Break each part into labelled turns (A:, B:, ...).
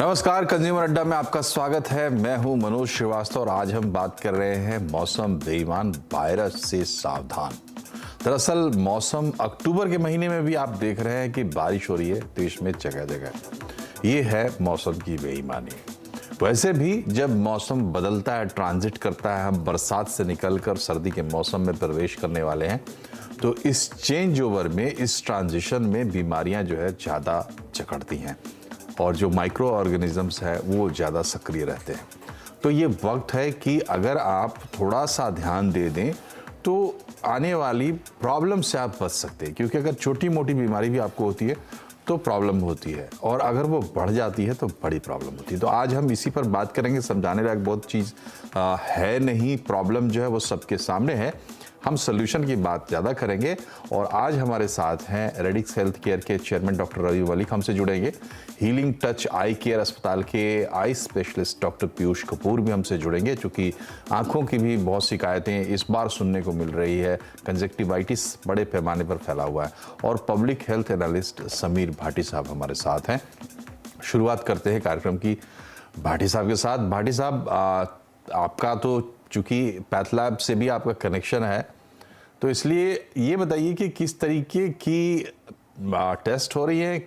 A: नमस्कार, कंज्यूमर अड्डा में आपका स्वागत है। मैं हूं मनोज श्रीवास्तव और आज हम बात कर रहे हैं मौसम बेईमान वायरस से सावधान। दरअसल मौसम अक्टूबर के महीने में भी आप देख रहे हैं कि बारिश हो रही है देश में जगह जगह। ये है मौसम की बेईमानी। वैसे भी जब मौसम बदलता है, ट्रांजिट करता है, हम बरसात से निकलकर सर्दी के मौसम में प्रवेश करने वाले हैं, तो इस चेंज ओवर में, इस ट्रांजिशन में बीमारियां जो है ज़्यादा जकड़ती हैं और जो माइक्रो ऑर्गेनिजम्स है वो ज़्यादा सक्रिय रहते हैं। तो ये वक्त है कि अगर आप थोड़ा सा ध्यान दे दें तो आने वाली प्रॉब्लम से आप बच सकते हैं, क्योंकि अगर छोटी मोटी बीमारी भी आपको होती है तो प्रॉब्लम होती है, और अगर वो बढ़ जाती है तो बड़ी प्रॉब्लम होती है। तो आज हम इसी पर बात करेंगे। समझाने लायक बहुत चीज़ है नहीं, प्रॉब्लम जो है वो सबके सामने है। हम सोल्यूशन की बात ज़्यादा करेंगे और आज हमारे साथ हैं रेडिक्स हेल्थ केयर के चेयरमैन डॉक्टर रवि मलिक हमसे जुड़ेंगे। हीलिंग टच आई केयर अस्पताल के eye specialist doctor Piyush Kapoor भी हमसे जुड़ेंगे, क्योंकि आंखों की भी बहुत शिकायतें इस बार सुनने को मिल रही है। कंजक्टिवाइटिस बड़े पैमाने पर फैला हुआ है। और public health analyst Sameer Bhati साहब हमारे साथ हैं। शुरुआत करते हैं कार्यक्रम की भाटी साहब के साथ। भाटी साहब, आपका तो चूँकि पैथ लैब से भी आपका कनेक्शन है, तो इसलिए ये बताइए कि किस तरीके की टेस्ट हो रही है।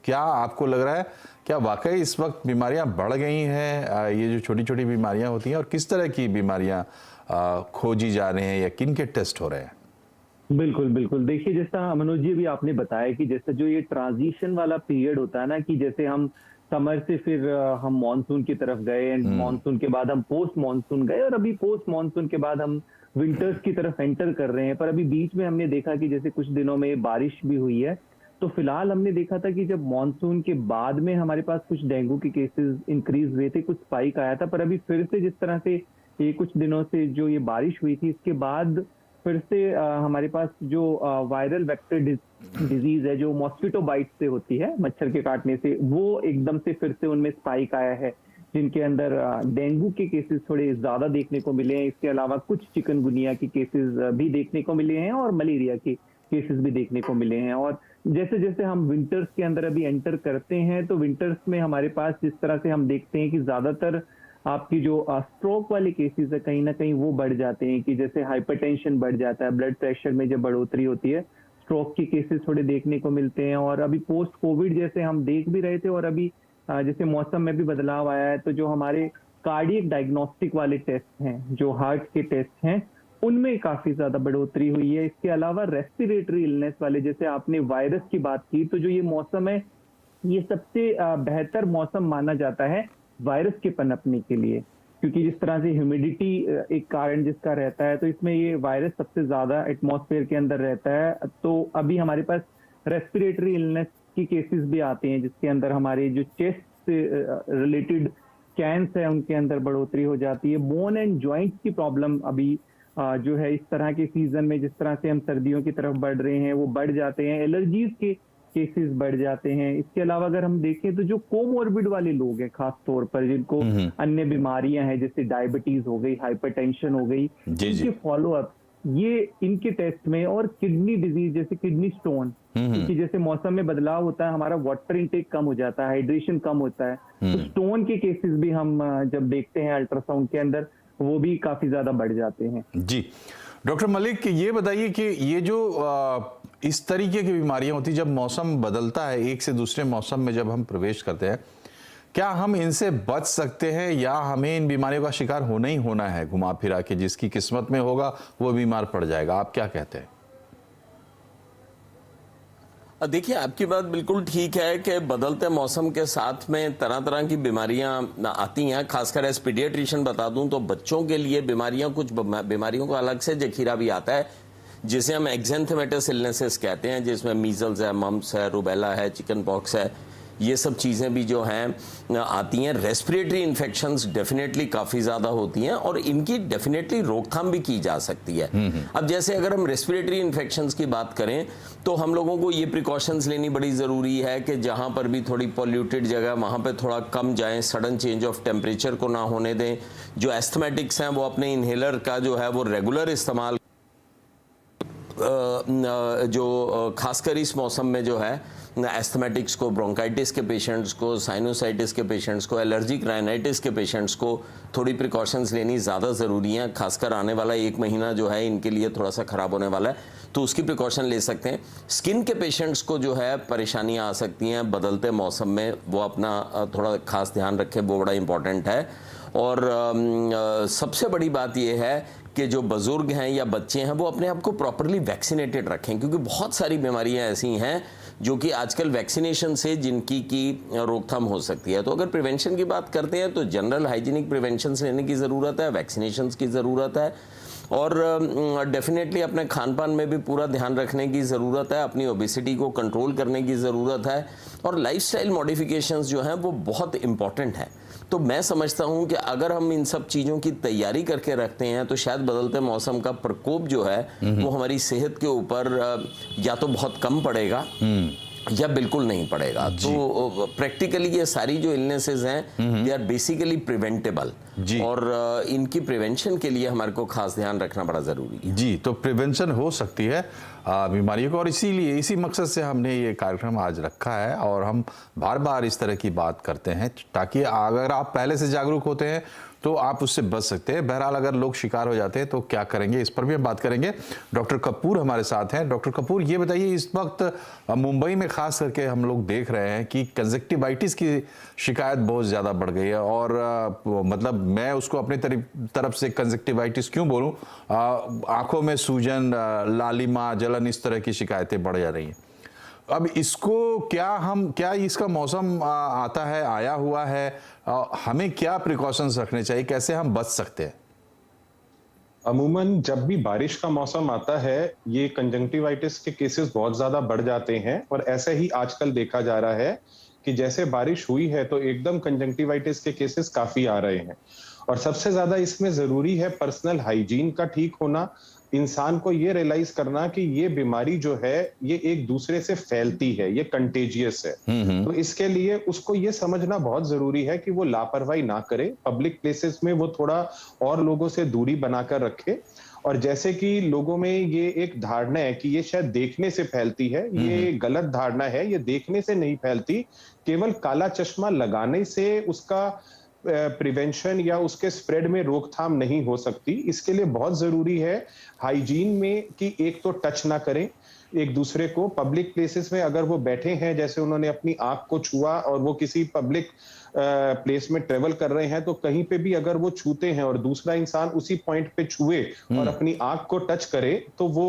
A: क्या आपको लग रहा है, क्या वाकई इस वक्त बीमारियां बढ़ गई हैं, ये जो छोटी छोटी बीमारियां होती हैं, और किस तरह की बीमारियां खोजी जा रहे हैं या किन के टेस्ट हो रहे हैं?
B: बिल्कुल बिल्कुल। देखिए, जैसा मनोज जी भी आपने बताया कि जैसे जो ये ट्रांजिशन वाला पीरियड होता है ना, कि जैसे हम समर से फिर हम मानसून की तरफ गए एंड मानसून के बाद हम पोस्ट मानसून गए और अभी पोस्ट मानसून के बाद हम विंटर्स की तरफ एंटर कर रहे हैं। पर अभी बीच में हमने देखा कि जैसे कुछ दिनों में बारिश भी हुई है। तो फिलहाल हमने देखा था कि जब मानसून के बाद में हमारे पास कुछ डेंगू के केसेस इंक्रीज हुए थे, कुछ स्पाइक आया था। पर अभी फिर से जिस तरह से ये कुछ दिनों से जो ये बारिश हुई थी, इसके बाद फिर से हमारे पास जो वायरल वेक्टर डिजीज है, जो मॉस्किटो बाइट से होती है, मच्छर के काटने से, वो एकदम से फिर से उनमें स्पाइक आया है, जिनके अंदर डेंगू के केसेस थोड़े ज्यादा देखने को मिले हैं। इसके अलावा कुछ चिकनगुनिया के केसेस भी देखने को मिले हैं और मलेरिया के केसेस भी देखने को मिले हैं। और जैसे जैसे हम विंटर्स के अंदर अभी एंटर करते हैं, तो विंटर्स में हमारे पास जिस तरह से हम देखते हैं कि ज्यादातर आपकी जो स्ट्रोक वाले केसेस है, कहीं ना कहीं वो बढ़ जाते हैं। कि जैसे हाइपरटेंशन बढ़ जाता है, ब्लड प्रेशर में जब बढ़ोतरी होती है, स्ट्रोक के केसेस थोड़े देखने को मिलते हैं। और अभी पोस्ट कोविड जैसे हम देख भी रहे थे, और अभी जैसे मौसम में भी बदलाव आया है, तो जो हमारे कार्डियक डायग्नोस्टिक वाले टेस्ट हैं, जो हार्ट के टेस्ट हैं, उनमें काफी ज्यादा बढ़ोतरी हुई है। इसके अलावा रेस्पिरेटरी इलनेस वाले, जैसे आपने वायरस की बात की, तो जो ये मौसम है, ये सबसे बेहतर मौसम माना जाता है वायरस के पनपने के लिए, क्योंकि जिस तरह से ह्यूमिडिटी एक कारण जिसका रहता है, तो इसमें ये वायरस सबसे ज्यादा एटमॉस्फेयर के अंदर रहता है। तो अभी हमारे पास रेस्पिरेटरी इलनेस की केसेस भी आते हैं, जिसके अंदर हमारे जो चेस्ट से रिलेटेड कैंस है, उनके अंदर बढ़ोतरी हो जाती है। बोन एंड जॉइंट्स की प्रॉब्लम अभी जो है, इस तरह के सीजन में जिस तरह से हम सर्दियों की तरफ बढ़ रहे हैं, वो बढ़ जाते हैं। एलर्जीज के केसेस बढ़ जाते हैं। इसके अलावा अगर हम देखें तो जो कोमोर्बिड वाले लोग हैं, खास तौर पर जिनको अन्य बीमारियां हैं, जैसे डायबिटीज हो गई, हाइपरटेंशन हो गई, इनके फॉलोअप ये इनके टेस्ट में, और किडनी डिजीज जैसे किडनी स्टोन, क्योंकि जैसे मौसम में बदलाव होता है, हमारा वाटर इनटेक कम हो जाता है, हाइड्रेशन कम होता है, तो स्टोन के केसेस भी हम जब देखते हैं अल्ट्रासाउंड के अंदर, वो भी काफी ज्यादा बढ़ जाते हैं।
A: जी डॉक्टर मलिक, ये बताइए कि ये जो इस तरीके की बीमारियां होती, जब मौसम बदलता है, एक से दूसरे मौसम में जब हम प्रवेश करते हैं, क्या हम इनसे बच सकते हैं या हमें इन बीमारियों का शिकार होना ही होना है घुमा फिरा के? जिसकी किस्मत में होगा वो बीमार पड़ जाएगा। आप क्या कहते हैं?
C: देखिए, आपकी बात बिल्कुल ठीक है कि बदलते मौसम के साथ में तरह तरह की बीमारियां आती हैं। खासकर एज पीडियाट्रिशियन बता दूं तो बच्चों के लिए कुछ बीमारियों का अलग से जखीरा भी आता है, जिसे हम एक्जेंथेमेटस इलनेसेस कहते हैं, जिसमें मीजल्स है, मम्स है, रुबेला है, चिकन पॉक्स है, ये सब चीज़ें भी जो हैं आती हैं। रेस्पिरेटरी इन्फेक्शंस डेफिनेटली काफ़ी ज़्यादा होती हैं और इनकी डेफिनेटली रोकथाम भी की जा सकती है। अब जैसे अगर हम रेस्पिरेटरी इन्फेक्शंस की बात करें तो हम लोगों को ये प्रिकॉशंस लेनी बड़ी ज़रूरी है कि जहाँ पर भी थोड़ी पॉल्यूटेड जगह, वहाँ पर थोड़ा कम जाएं, सडन चेंज ऑफ टेम्परेचर को ना होने दें। जो एस्थमेटिक्स हैं वो अपने इन्हेलर का जो है वो रेगुलर इस्तेमाल जो खासकर इस मौसम में जो है एस्थमेटिक्स को, ब्रोंकाइटिस के पेशेंट्स को, साइनोसाइटिस के पेशेंट्स को, एलर्जिक राइनाइटिस के पेशेंट्स को थोड़ी प्रिकॉशंस लेनी ज़्यादा ज़रूरी है। खासकर आने वाला 1 महीना जो है इनके लिए थोड़ा सा ख़राब होने वाला है, तो उसकी प्रिकॉशन ले सकते हैं। स्किन के पेशेंट्स को जो है परेशानियां आ सकती हैं बदलते मौसम में, वो अपना थोड़ा खास ध्यान रखें, वो बड़ा इंपॉर्टेंट है। और सबसे बड़ी बात यह है कि जो बुजुर्ग हैं या बच्चे हैं वो अपने आप को प्रॉपरली वैक्सीनेटेड रखें, क्योंकि बहुत सारी बीमारियां ऐसी हैं जो कि आजकल वैक्सीनेशन से जिनकी की रोकथाम हो सकती है। तो अगर प्रिवेंशन की बात करते हैं तो जनरल हाइजीनिक प्रिवेंशन लेने की ज़रूरत है, वैक्सीनेशन की ज़रूरत है, और डेफिनेटली अपने खान पान में भी पूरा ध्यान रखने की ज़रूरत है, अपनी ओबेसिटी को कंट्रोल करने की ज़रूरत है, और लाइफस्टाइल मॉडिफिकेशंस जो हैं वो बहुत इम्पॉर्टेंट है। तो मैं समझता हूं कि अगर हम इन सब चीज़ों की तैयारी करके रखते हैं तो शायद बदलते मौसम का प्रकोप जो है वो हमारी सेहत के ऊपर या तो बहुत कम पड़ेगा या बिल्कुल नहीं पड़ेगा। तो प्रैक्टिकली ये सारी जो इलनेसेस हैं दे आर बेसिकली प्रिवेंटेबल, और इनकी प्रिवेंशन के लिए हमारे को खास ध्यान रखना बड़ा ज़रूरी है।
A: जी, तो प्रिवेंशन हो सकती है बीमारियों को, और इसीलिए इसी मकसद से हमने ये कार्यक्रम आज रखा है, और हम बार बार इस तरह की बात करते हैं ताकि अगर आप पहले से जागरूक होते हैं तो आप उससे बच सकते हैं। बहरहाल अगर लोग शिकार हो जाते हैं तो क्या करेंगे, इस पर भी हम बात करेंगे। डॉक्टर कपूर हमारे साथ हैं। डॉक्टर कपूर, ये बताइए, इस वक्त मुंबई में खास करके हम लोग देख रहे हैं कि कंजक्टिवाइटिस की शिकायत बहुत ज़्यादा बढ़ गई है, और मतलब मैं उसको अपनी तरफ से कंजक्टिवाइटिस क्यों बोलूं, आंखों में सूजन, लालिमा, जलन, इस तरह की शिकायतें बढ़ जा रही हैं। अब इसको क्या इसका मौसम आता है, आया हुआ है, हमें क्या प्रिकॉशंस रखने चाहिए, कैसे हम बच सकते हैं?
D: अमूमन जब भी बारिश का मौसम आता है ये कंजंक्टिवाइटिस के केसेस बहुत ज्यादा बढ़ जाते हैं, और ऐसे ही आजकल देखा जा रहा है कि जैसे बारिश हुई है तो एकदम कंजंक्टिवाइटिस के केसेस काफी आ रहे हैं। और सबसे ज्यादा इसमें जरूरी है पर्सनल हाइजीन का ठीक होना, इंसान को ये रियलाइज करना कि ये बीमारी जो है ये एक दूसरे से फैलती है, ये कंटेजियस है। तो इसके लिए उसको ये समझना बहुत जरूरी है कि वो लापरवाही ना करे, पब्लिक प्लेसेस में वो थोड़ा और लोगों से दूरी बनाकर रखे। और जैसे कि लोगों में ये एक धारणा है कि ये शायद देखने से फैलती है, ये गलत धारणा है, ये देखने से नहीं फैलती, केवल काला चश्मा लगाने से उसका प्रिवेंशन या उसके स्प्रेड में रोकथाम नहीं हो सकती। इसके लिए बहुत जरूरी है हाइजीन में कि एक तो टच ना करें एक दूसरे को, पब्लिक प्लेसेस में अगर वो बैठे हैं, जैसे उन्होंने अपनी आंख को छुआ और वो किसी पब्लिक प्लेस में ट्रेवल कर रहे हैं, तो कहीं पे भी अगर वो छूते हैं और दूसरा इंसान उसी पॉइंट पे छुए और अपनी आंख को टच करे तो वो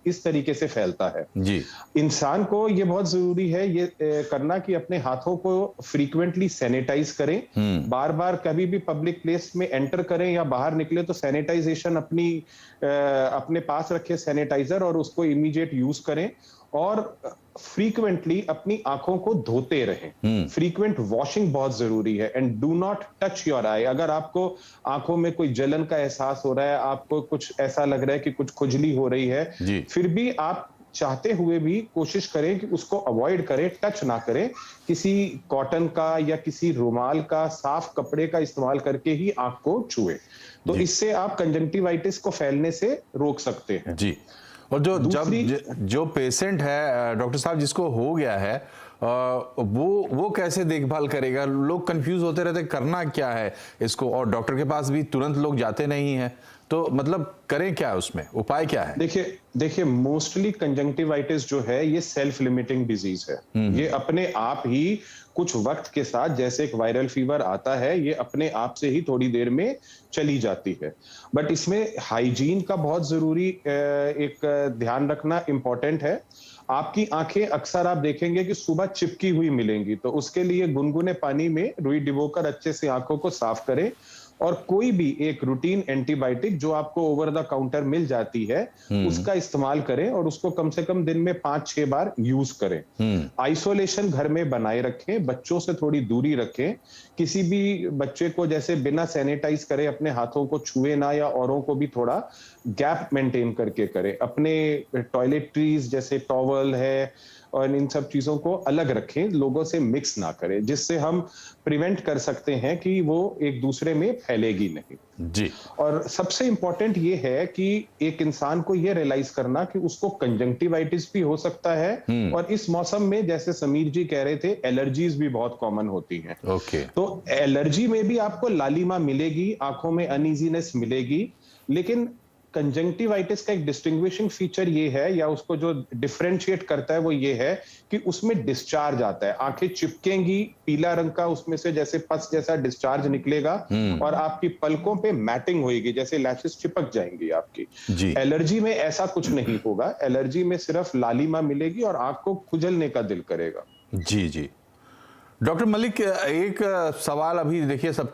D: इस तरीके से फैलता है।
A: जी,
D: इंसान को ये बहुत जरूरी है ये करना कि अपने हाथों को फ्रीक्वेंटली सैनिटाइज करें, बार बार कभी भी पब्लिक प्लेस में एंटर करें या बाहर निकले तो सैनिटाइजेशन अपने पास रखे सैनिटाइजर और उसको इमीडिएट यूज करें, और फ्रीक्वेंटली अपनी आंखों को धोते रहें। फ्रीक्वेंट वॉशिंग बहुत जरूरी है। And do not touch your eye. अगर आपको आंखों में कोई जलन का एहसास हो रहा है, आपको कुछ ऐसा लग रहा है कि कुछ खुजली हो रही है, फिर भी आप चाहते हुए भी कोशिश करें कि उसको अवॉइड करें, टच ना करें। किसी कॉटन का या किसी रुमाल का, साफ कपड़े का इस्तेमाल करके ही आंख को छुए, तो इससे आप कंजंक्टिवाइटिस को फैलने से रोक सकते हैं।
A: जी। और जो पेशेंट है डॉक्टर साहब, जिसको हो गया है, वो कैसे देखभाल करेगा? लोग कंफ्यूज होते रहते, करना क्या है इसको, और डॉक्टर के पास भी तुरंत लोग जाते नहीं हैं, तो मतलब करें क्या, उसमें उपाय क्या है?
D: देखिए मोस्टली कंजंक्टिवाइटिस जो है ये सेल्फ लिमिटिंग डिजीज है। ये अपने आप ही कुछ वक्त के साथ, जैसे एक वायरल फीवर आता है, ये अपने आप से ही थोड़ी देर में चली जाती है। बट इसमें हाइजीन का बहुत जरूरी एक ध्यान रखना इंपॉर्टेंट है। आपकी आंखें अक्सर आप देखेंगे कि सुबह चिपकी हुई मिलेंगी, तो उसके लिए गुनगुने पानी में रुई डिबोकर अच्छे से आंखों को साफ करें, और कोई भी एक रूटीन एंटीबायोटिक जो आपको ओवर द काउंटर मिल जाती है उसका इस्तेमाल करें, और उसको कम से कम दिन में 5-6 बार यूज करें। आइसोलेशन घर में बनाए रखें, बच्चों से थोड़ी दूरी रखें। किसी भी बच्चे को जैसे बिना सैनिटाइज करे अपने हाथों को छुए ना, या औरों को भी थोड़ा गैप मेंटेन करके करें। अपने टॉयलेटरीज जैसे टॉवल है, और इन सब चीजों को अलग रखें, लोगों से मिक्स ना करें, जिससे हम प्रिवेंट कर सकते हैं कि वो एक दूसरे में फैलेगी नहीं।
A: जी।
D: और सबसे इंपॉर्टेंट ये है कि एक इंसान को ये रियलाइज करना कि उसको कंजंक्टिवाइटिस भी हो सकता है, और इस मौसम में जैसे समीर जी कह रहे थे, एलर्जीज भी बहुत कॉमन होती हैं।
A: ओके।
D: तो एलर्जी में भी आपको लालिमा मिलेगी, आंखों में अनईजीनेस मिलेगी, लेकिन कंजंक्टिवाइटिस का एक डिस्टिंग्विशिंग फीचर ये है, या उसको जो डिफरेंशिएट करता है वो ये है कि उसमें डिस्चार्ज आता है, आंखें चिपकेंगी, पीला रंग का उसमें से जैसे पस जैसा डिस्चार्ज निकलेगा, और आपकी पलकों पे मैटिंग होगी, जैसे लैशेस चिपक जाएंगी आपकी।
A: जी।
D: एलर्जी में ऐसा कुछ नहीं होगा, एलर्जी में सिर्फ लालिमा मिलेगी और आंख को खुजलने का दिल करेगा।
A: जी जी। डॉक्टर मलिक, एक सवाल अभी देखिए सब